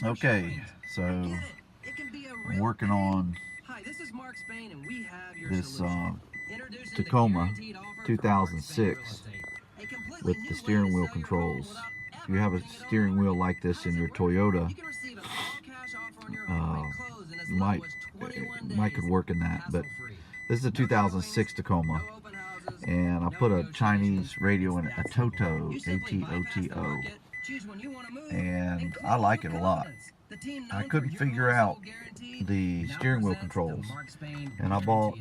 Okay, so I'm working on this Tacoma 2006 with the steering wheel controls. If you have a steering wheel like this in your Toyota, might could work in that, but this is a 2006 Tacoma, and I put a Chinese radio in it, Atoto A-T-O-T-O, and I like it a lot. I couldn't figure out the steering wheel controls, and I bought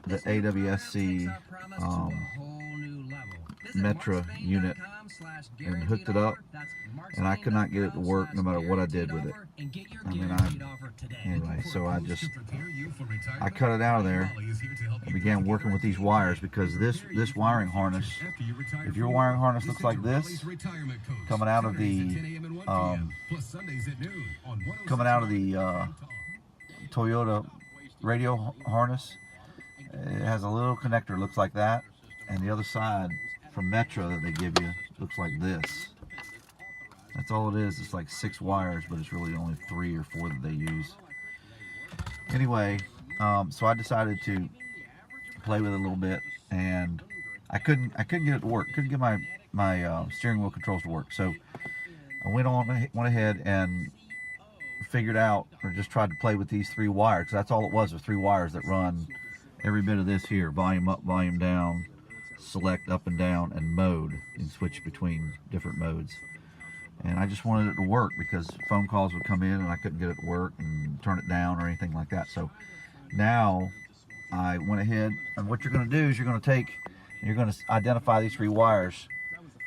the AWSC metra unit and hooked it up, and I could not get it to work no matter what I did with it. Anyway, so I cut it out of there and began working with these wires, because this wiring harness, if your wiring harness looks like this, coming out of the Toyota radio harness, it has a little connector, looks like that, and the other side from Metra that they give you looks like this. That's all it is. It's like 6 wires, but it's really only 3 or 4 that they use. Anyway, so I decided to play with it a little bit, and I couldn't get it to work. Couldn't get my steering wheel controls to work. So I went ahead and figured out, or just tried to play with these 3 wires, because that's all it was 3 wires that run every bit of this here: volume up, volume down, select up and down, and mode, and switch between different modes. And I just wanted it to work, because phone calls would come in and I couldn't get it to work and turn it down or anything like that. So now I went ahead, and what you're going to do is you're going to identify these 3 wires.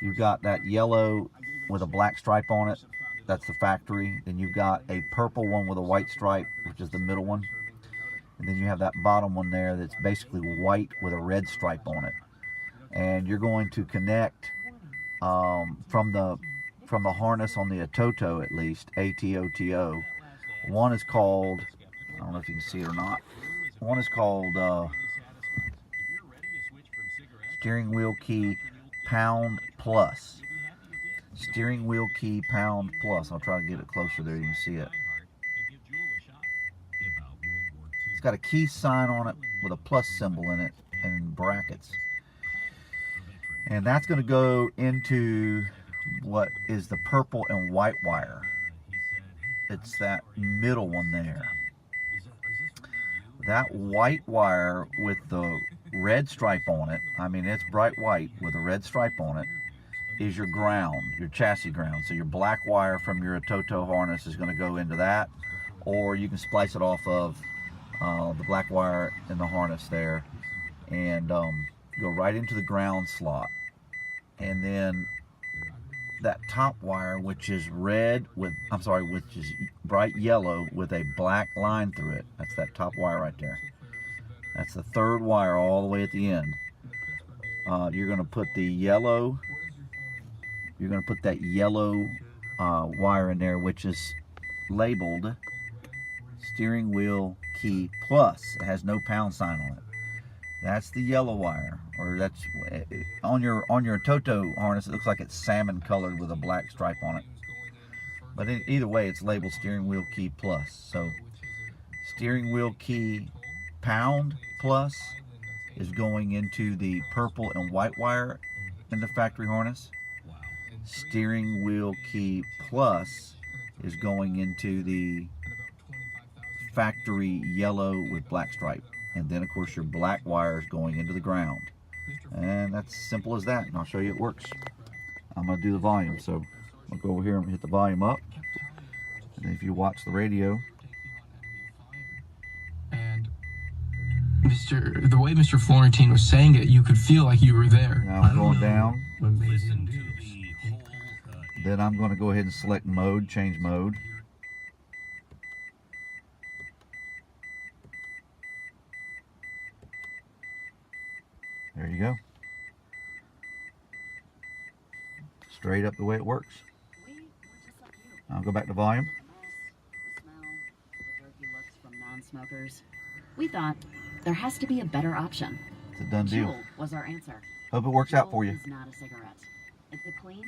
You've got that yellow with a black stripe on it, that's the factory. Then you've got a purple one with a white stripe, which is the middle one. And then you have that bottom one there that's basically white with a red stripe on it. And you're going to connect from the harness on the Atoto, at least, A-T-O-T-O. One is called, I don't know if you can see it or not, one is called steering wheel key pound plus. Steering wheel key pound plus. I'll try to get it closer there, you can see it. It's got a key sign on it with a plus symbol in it and brackets. And that's going to go into what is the purple and white wire. It's that middle one there. That white wire with the red stripe on it, I mean it's bright white with a red stripe on it, is your ground, your chassis ground. So your black wire from your Atoto harness is going to go into that, or you can splice it off of the black wire in the harness there and go right into the ground slot. And then that top wire, which is which is bright yellow with a black line through it, that's that top wire right there. That's the 3rd wire all the way at the end. You're going to put the yellow, that yellow wire in there, which is labeled steering wheel key plus. It has no pound sign on it. That's the yellow wire, or that's on your Atoto harness. It looks like it's salmon colored with a black stripe on it. But either way, it's labeled steering wheel key plus. So steering wheel key pound plus is going into the purple and white wire in the factory harness. Steering wheel key plus is going into the factory yellow with black stripe. And then, of course, your black wire is going into the ground. And that's simple as that. And I'll show you it works. I'm going to do the volume. So I'll go over here and hit the volume up. And if you watch the radio. And the way Mr. Florentine was saying it, you could feel like you were there. Now I'm going down. Then I'm going to go ahead and select mode, change mode. There you go. Straight up the way it works. I'll go back to volume. The smell, the dirty looks from non-smokers. We thought there has to be a better option. It's a done deal. Juul was our answer. Hope it works out for you. Juul is not a cigarette. It's a clean